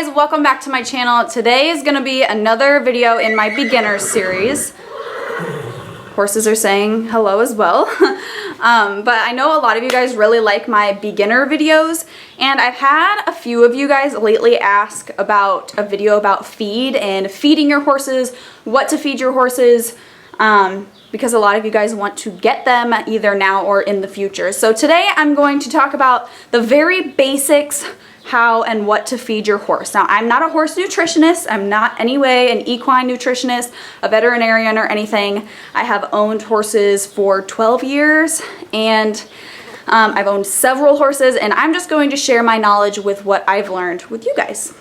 guys, welcome back to my channel. Today is gonna be another video in my beginners series. Horses are saying hello as well. But I know a lot of you guys really like my beginner videos, and I've had a few of you guys lately ask about a video about feed and feeding your horses, what to feed your horses, because a lot of you guys want to get them either now or in the future. So today I'm going to talk about the very basics, how and what to feed your horse. Now, I'm not a horse nutritionist. I'm not anyway an equine nutritionist, a veterinarian or anything. I have owned horses for 12 years and I've owned several horses, and I'm just going to share my knowledge with what I've learned with you guys.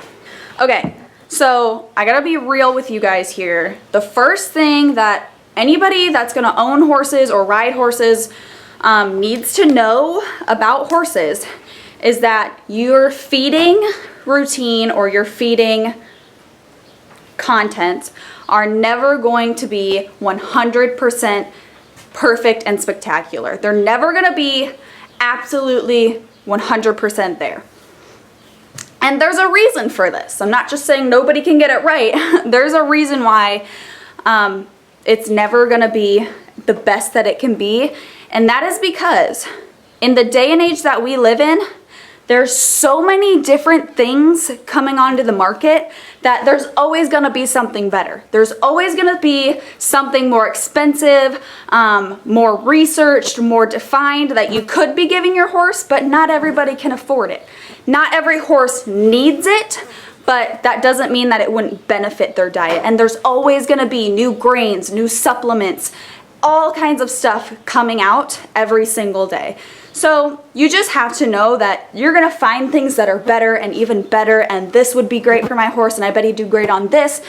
Okay, so I gotta be real with you guys here. The first thing that anybody that's gonna own horses or ride horses needs to know about horses is that your feeding routine or your feeding content are never going to be 100% perfect and spectacular. They're never going to be absolutely 100% there. And there's a reason for this. I'm not just saying nobody can get it right. There's a reason why it's never going to be the best that it can be. And that is because in the day and age that we live in, there's so many different things coming onto the market that there's always gonna be something better. There's always gonna be something more expensive, more researched, more defined that you could be giving your horse, but not everybody can afford it. Not every horse needs it, but that doesn't mean that it wouldn't benefit their diet. And there's always gonna be new grains, new supplements, all kinds of stuff coming out every single day. So you just have to know that you're gonna find things that are better and even better, and this would be great for my horse, and I bet he'd do great on this.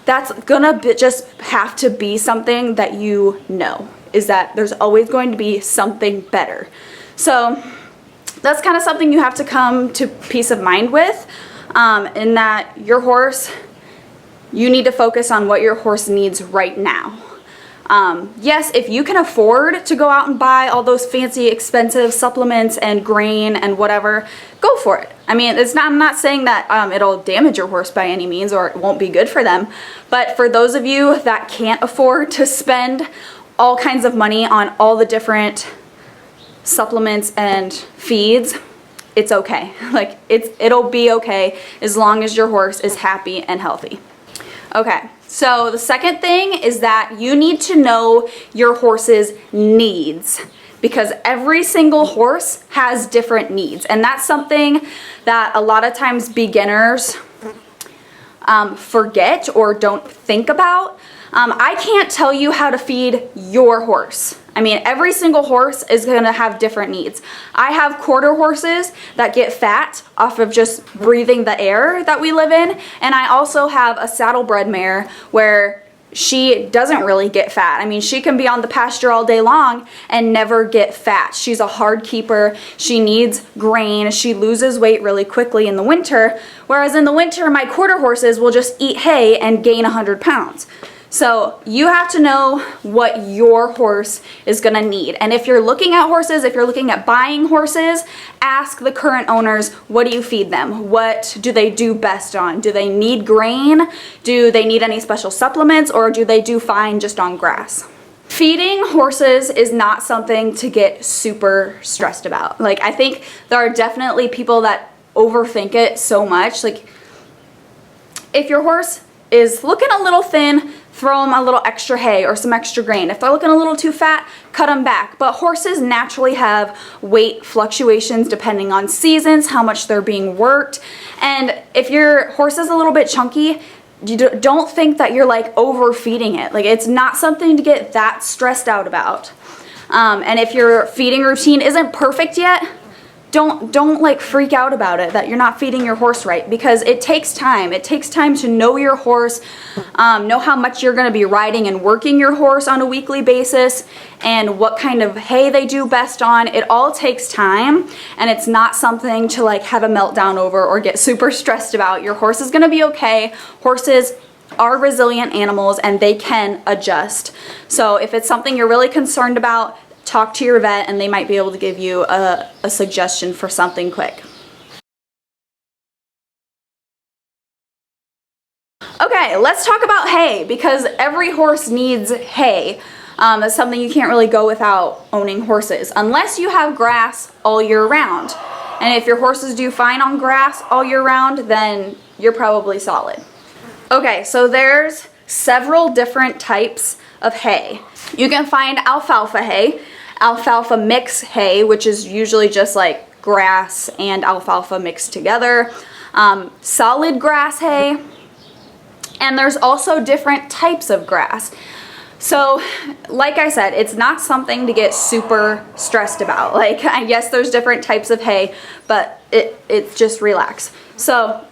That's gonna just have to be something that you know, is that there's always going to be something better. So that's kind of something you have to come to peace of mind with, in that your horse, you need to focus on what your horse needs right now. Yes, if you can afford to go out and buy all those fancy expensive supplements and grain and whatever, go for it. I mean, I'm not saying that it'll damage your horse by any means or it won't be good for them, but for those of you that can't afford to spend all kinds of money on all the different supplements and feeds, it's okay. Like, it'll be okay as long as your horse is happy and healthy. Okay, so the second thing is that you need to know your horse's needs, because every single horse has different needs, and that's something that a lot of times beginners forget or don't think about. I can't tell you how to feed your horse. I mean, every single horse is going to have different needs. I have quarter horses that get fat off of just breathing the air that we live in, and I also have a saddlebred mare where she doesn't really get fat. I mean, she can be on the pasture all day long and never get fat. She's a hard keeper. She needs grain. She loses weight really quickly in the winter, whereas in the winter, my quarter horses will just eat hay and gain 100 pounds. So you have to know what your horse is gonna need. And if you're looking at horses, if you're looking at buying horses, ask the current owners, what do you feed them? What do they do best on? Do they need grain? Do they need any special supplements, or do they do fine just on grass? Feeding horses is not something to get super stressed about. Like, I think there are definitely people that overthink it so much. Like, if your horse is looking a little thin, throw them a little extra hay or some extra grain. If they're looking a little too fat, cut them back. But horses naturally have weight fluctuations depending on seasons, how much they're being worked. And if your horse is a little bit chunky, you don't think that you're like overfeeding it. Like, it's not something to get that stressed out about. And if your feeding routine isn't perfect yet, don't like freak out about it that you're not feeding your horse right, because it takes time. It takes time to know your horse, know how much you're going to be riding and working your horse on a weekly basis, and what kind of hay they do best on. It all takes time, and it's not something to like have a meltdown over or get super stressed about. Your horse is going to be okay. Horses are resilient animals and they can adjust. So if it's something you're really concerned about, talk to your vet and they might be able to give you a suggestion for something quick. Okay, let's talk about hay, because every horse needs hay. That's something you can't really go without owning horses, unless you have grass all year round. And if your horses do fine on grass all year round, then you're probably solid. Okay, so there's several different types of hay. You can find alfalfa hay, alfalfa mix hay, which is usually just like grass and alfalfa mixed together, solid grass hay, and there's also different types of grass. So, like I said, it's not something to get super stressed about. Like, yes, there's different types of hay, but it's just relax. So,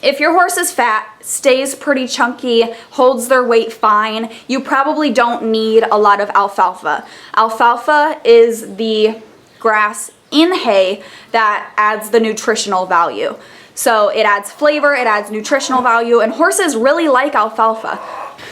if your horse is fat, stays pretty chunky, holds their weight fine, you probably don't need a lot of alfalfa. Alfalfa is the grass in hay that adds the nutritional value. So it adds flavor, it adds nutritional value, and horses really like alfalfa.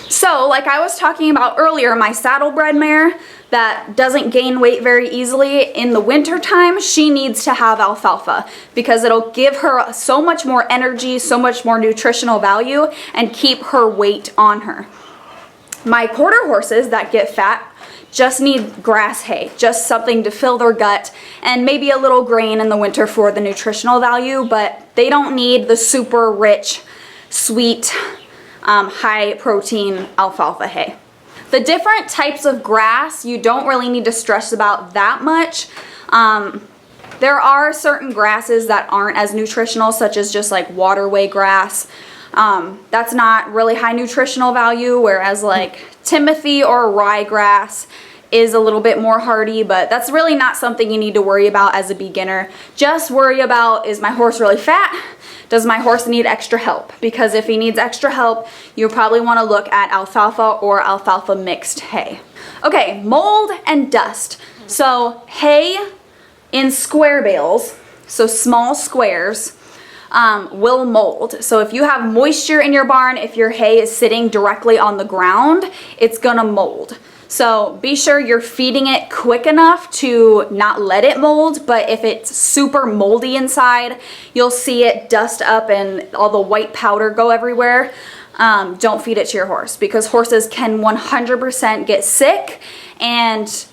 So, like I was talking about earlier, my saddlebred mare that doesn't gain weight very easily, in the winter time, she needs to have alfalfa because it'll give her so much more energy, so much more nutritional value, and keep her weight on her. My quarter horses that get fat just need grass hay, just something to fill their gut, and maybe a little grain in the winter for the nutritional value, but they don't need the super rich, sweet, high protein alfalfa hay. The different types of grass you don't really need to stress about that much. There are certain grasses that aren't as nutritional, such as just like waterway grass. That's not really high nutritional value, whereas like timothy or ryegrass is a little bit more hardy, but that's really not something you need to worry about as a beginner. Just worry about, is my horse really fat? Does my horse need extra help? Because if he needs extra help, you probably want to look at alfalfa or alfalfa mixed hay. Okay, mold and dust. So hay in square bales, so small squares, will mold. So if you have moisture in your barn, if your hay is sitting directly on the ground, it's gonna mold. So be sure you're feeding it quick enough to not let it mold, but if it's super moldy inside, you'll see it dust up and all the white powder go everywhere. Don't feed it to your horse, because horses can 100% get sick and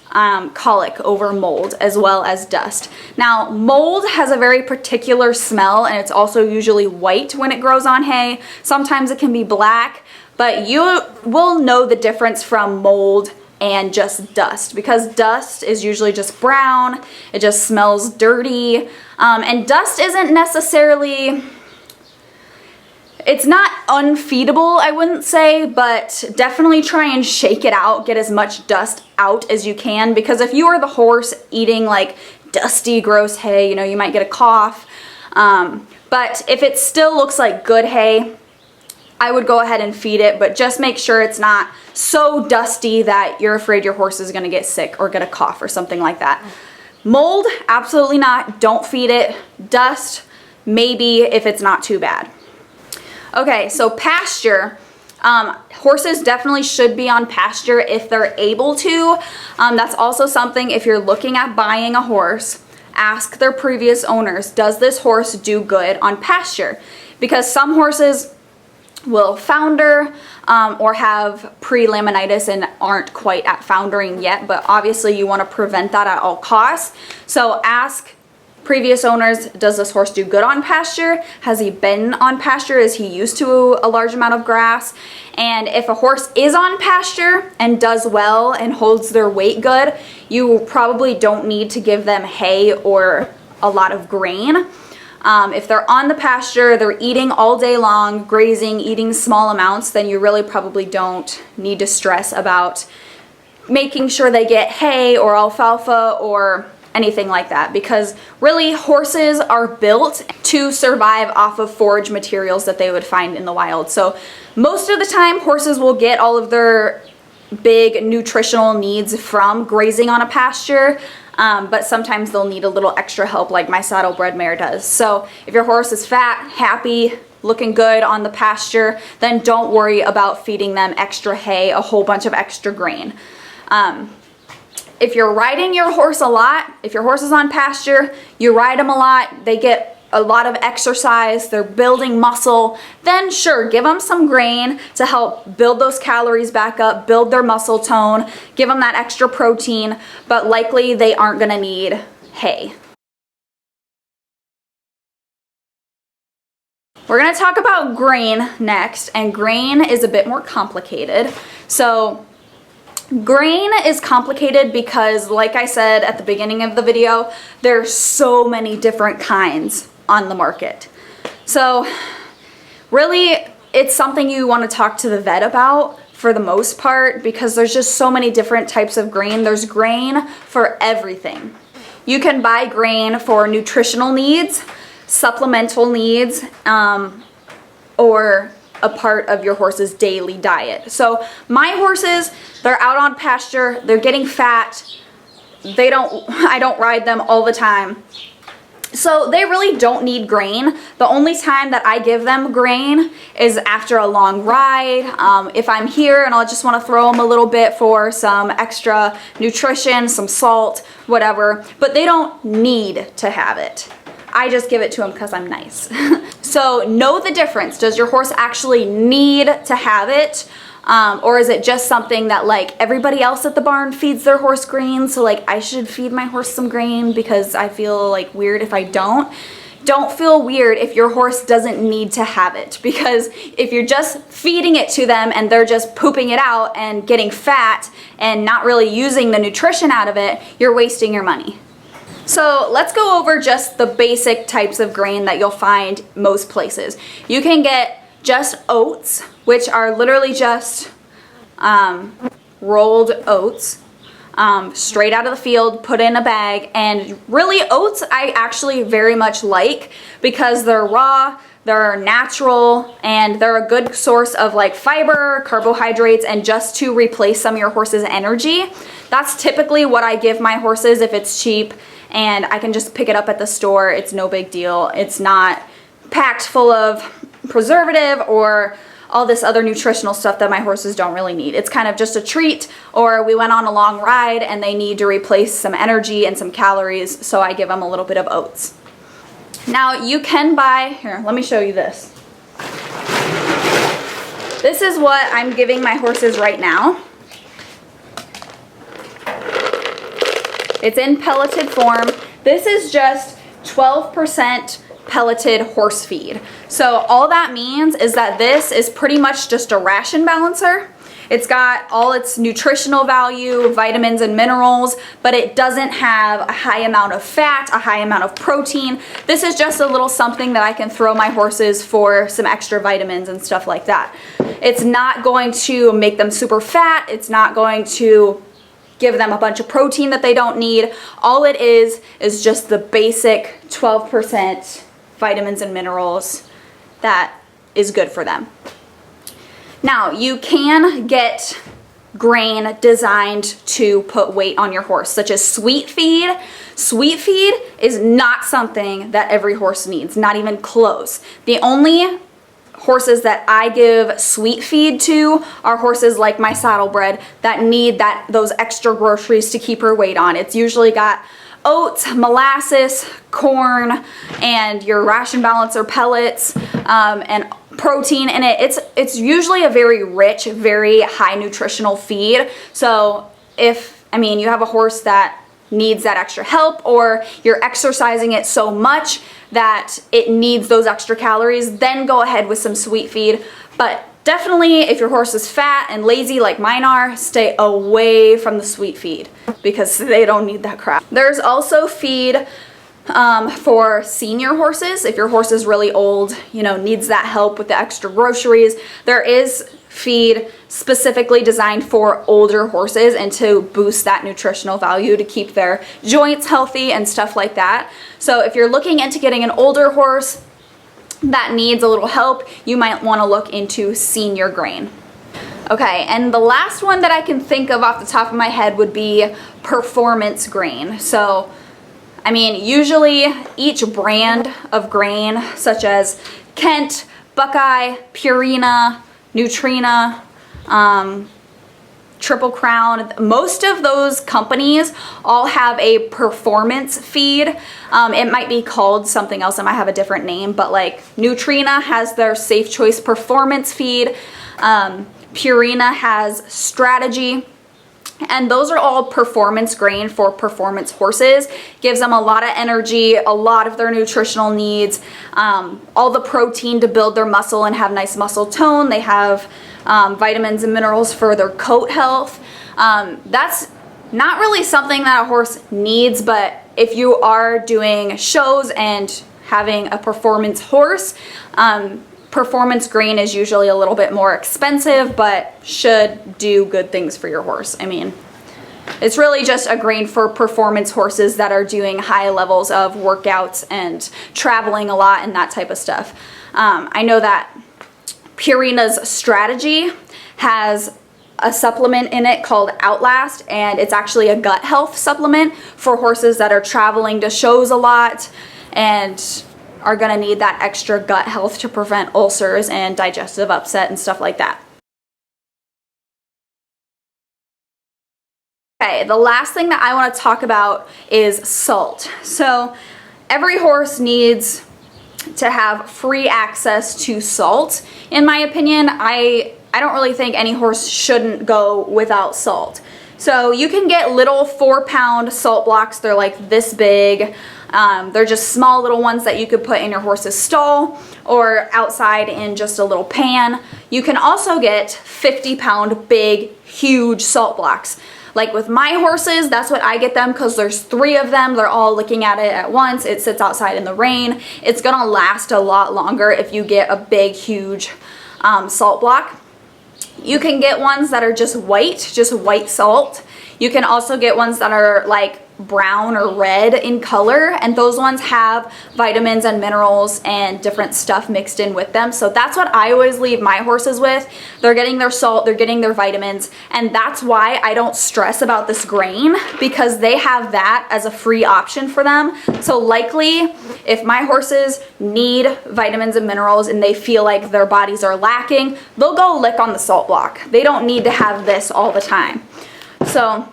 colic over mold as well as dust. Now, mold has a very particular smell, and it's also usually white when it grows on hay. Sometimes it can be black, but you will know the difference from mold and just dust, because dust is usually just brown, it just smells dirty, and dust isn't necessarily, it's not unfeedable, I wouldn't say, but definitely try and shake it out, get as much dust out as you can, because if you are the horse eating like dusty, gross hay, you know, you might get a cough, but if it still looks like good hay, I would go ahead and feed it, but just make sure it's not so dusty that you're afraid your horse is going to get sick or get a cough or something like that. Mold, absolutely not. Don't feed it. Dust, maybe, if it's not too bad. Okay, so pasture. Horses definitely should be on pasture if they're able to. That's also something, if you're looking at buying a horse, ask their previous owners, does this horse do good on pasture? Because some horses will founder or have pre-laminitis and aren't quite at foundering yet, but obviously you want to prevent that at all costs. So ask previous owners, does this horse do good on pasture? Has he been on pasture? Is he used to a large amount of grass? And if a horse is on pasture and does well and holds their weight good, you probably don't need to give them hay or a lot of grain. If they're on the pasture, they're eating all day long, grazing, eating small amounts, then you really probably don't need to stress about making sure they get hay or alfalfa or anything like that, because really horses are built to survive off of forage materials that they would find in the wild. So most of the time horses will get all of their big nutritional needs from grazing on a pasture. But sometimes they'll need a little extra help like my saddlebred mare does. So if your horse is fat, happy, looking good on the pasture, then don't worry about feeding them extra hay, a whole bunch of extra grain. If you're riding your horse a lot, if your horse is on pasture, you ride them a lot, they get a lot of exercise, they're building muscle, then sure, give them some grain to help build those calories back up, build their muscle tone, give them that extra protein, but likely they aren't gonna need hay. We're gonna talk about grain next, and grain is a bit more complicated. So grain is complicated because, like I said at the beginning of the video, there's so many different kinds on the market. So really, it's something you want to talk to the vet about for the most part, because there's just so many different types of grain. There's grain for everything. You can buy grain for nutritional needs, supplemental needs, or a part of your horse's daily diet. So my horses, they're out on pasture, they're getting fat, I don't ride them all the time. So they really don't need grain. The only time that I give them grain is after a long ride. If I'm here and I'll just want to throw them a little bit for some extra nutrition, some salt, whatever, but they don't need to have it. I just give it to them because I'm nice. So know the difference. Does your horse actually need to have it? Or is it just something that like everybody else at the barn feeds their horse grain, so like I should feed my horse some grain because I feel like weird if I don't? Don't feel weird if your horse doesn't need to have it, because if you're just feeding it to them and they're just pooping it out and getting fat and not really using the nutrition out of it, you're wasting your money. So let's go over just the basic types of grain that you'll find most places. You can get just oats, which are literally just rolled oats, straight out of the field, put in a bag. And really, oats I actually very much like because they're raw, they're natural, and they're a good source of like fiber, carbohydrates, and just to replace some of your horse's energy. That's typically what I give my horses if it's cheap and I can just pick it up at the store. It's no big deal. It's not packed full of preservative or all this other nutritional stuff that my horses don't really need. It's kind of just a treat, or we went on a long ride and they need to replace some energy and some calories, so I give them a little bit of oats. Now you can buy, here, let me show you this. This is what I'm giving my horses right now. It's in pelleted form. This is just 12% pelleted horse feed. So all that means is that this is pretty much just a ration balancer. It's got all its nutritional value, vitamins and minerals, but it doesn't have a high amount of fat, a high amount of protein. This is just a little something that I can throw my horses for some extra vitamins and stuff like that. It's not going to make them super fat. It's not going to give them a bunch of protein that they don't need. All it is just the basic 12% vitamins and minerals that is good for them. Now, you can get grain designed to put weight on your horse, such as sweet feed. Sweet feed is not something that every horse needs, not even close. The only horses that I give sweet feed to are horses like my saddlebred that need those extra groceries to keep her weight on. It's usually got oats, molasses, corn, and your ration balancer pellets, and protein in it. It's usually a very rich, very high nutritional feed. So if, I mean, you have a horse that needs that extra help, or you're exercising it so much that it needs those extra calories, then go ahead with some sweet feed. But definitely, if your horse is fat and lazy like mine are, stay away from the sweet feed because they don't need that crap. There's also feed for senior horses. If your horse is really old, needs that help with the extra groceries, there is feed specifically designed for older horses and to boost that nutritional value to keep their joints healthy and stuff like that. So if you're looking into getting an older horse that needs a little help, you might want to look into senior grain. Okay, and the last one that I can think of off the top of my head would be performance grain. So, I mean, usually each brand of grain, such as Kent, Buckeye, Purina, Nutrina, Triple Crown. Most of those companies all have a performance feed. It might be called something else, it might have a different name, but like Nutrena has their Safe Choice performance feed. Purina has Strategy. And those are all performance grain for performance horses. Gives them a lot of energy, a lot of their nutritional needs, all the protein to build their muscle and have nice muscle tone. They have vitamins and minerals for their coat health. That's not really something that a horse needs, but if you are doing shows and having a performance horse, performance grain is usually a little bit more expensive, but should do good things for your horse. I mean, it's really just a grain for performance horses that are doing high levels of workouts and traveling a lot and that type of stuff. I know that Purina's Strategy has a supplement in it called Outlast, and it's actually a gut health supplement for horses that are traveling to shows a lot and are gonna need that extra gut health to prevent ulcers and digestive upset and stuff like that. Okay, the last thing that I want to talk about is salt. So every horse needs to have free access to salt. In my opinion, I don't really think any horse shouldn't go without salt. So you can get little 4-pound salt blocks. They're like this big. They're just small little ones that you could put in your horse's stall or outside in just a little pan. You can also get 50-pound big, huge salt blocks. Like with my horses, that's what I get them because there's 3 of them. They're all looking at it at once. It sits outside in the rain. It's gonna last a lot longer if you get a big, huge salt block. You can get ones that are just white salt. You can also get ones that are like brown or red in color, and those ones have vitamins and minerals and different stuff mixed in with them. So that's what I always leave my horses with. They're getting their salt, they're getting their vitamins, and that's why I don't stress about this grain, because they have that as a free option for them. So likely if my horses need vitamins and minerals and they feel like their bodies are lacking, they'll go lick on the salt block. They don't need to have this all the time. So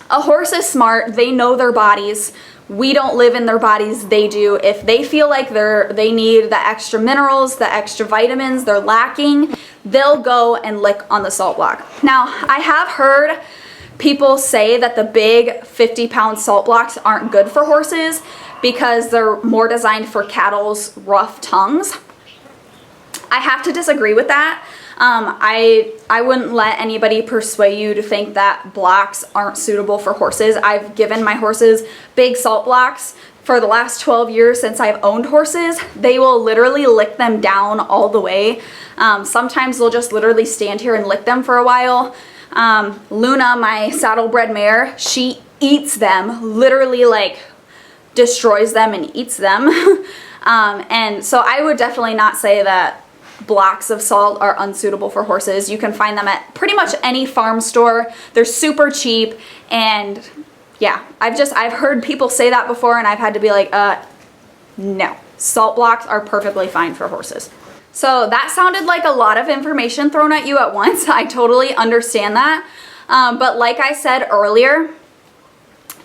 a horse is smart. They know their bodies. We don't live in their bodies, they do. If they feel like they need the extra minerals, the extra vitamins, they're lacking, they'll go and lick on the salt block. Now, I have heard people say that the big 50-pound salt blocks aren't good for horses because they're more designed for cattle's rough tongues. I have to disagree with that. I wouldn't let anybody persuade you to think that blocks aren't suitable for horses. I've given my horses big salt blocks for the last 12 years since I've owned horses. They will literally lick them down all the way. Sometimes they'll just literally stand here and lick them for a while. Luna, my saddlebred mare, she eats them, literally like destroys them and eats them. And so I would definitely not say that blocks of salt are unsuitable for horses. You can find them at pretty much any farm store. They're super cheap, and yeah, I've heard people say that before, and I've had to be like, no, salt blocks are perfectly fine for horses. So that sounded like a lot of information thrown at you at once. I totally understand that. But like I said earlier,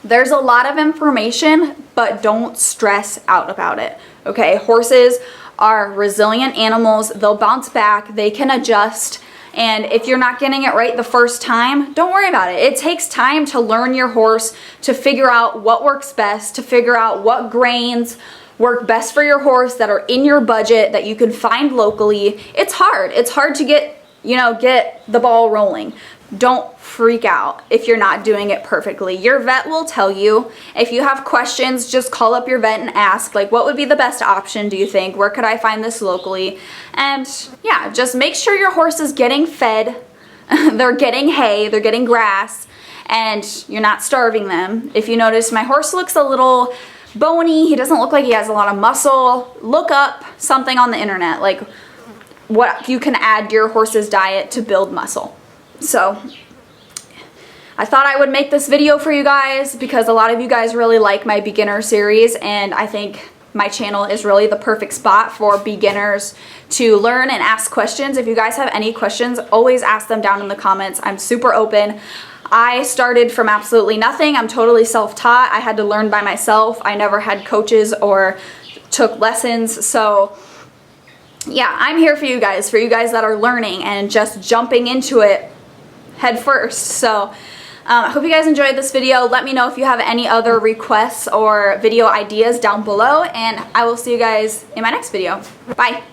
there's a lot of information, but don't stress out about it. Okay, horses are resilient animals. They'll bounce back, they can adjust, and if you're not getting it right the first time, don't worry about it. It takes time to learn your horse, to figure out what works best, to figure out what grains work best for your horse that are in your budget that you can find locally. It's hard to get the ball rolling. Don't freak out if you're not doing it perfectly. Your vet will tell you. If you have questions, just call up your vet and ask, like, what would be the best option, do you think? Where could I find this locally? And yeah, just make sure your horse is getting fed. They're getting hay, they're getting grass, and you're not starving them. If you notice, my horse looks a little bony. He doesn't look like he has a lot of muscle. Look up something on the internet, like what you can add to your horse's diet to build muscle. So I thought I would make this video for you guys because a lot of you guys really like my beginner series, and I think my channel is really the perfect spot for beginners to learn and ask questions. If you guys have any questions, always ask them down in the comments. I'm super open. I started from absolutely nothing. I'm totally self-taught. I had to learn by myself. I never had coaches or took lessons. So yeah, I'm here for you guys that are learning and just jumping into it head first. So I hope you guys enjoyed this video. Let me know if you have any other requests or video ideas down below, and I will see you guys in my next video. Bye.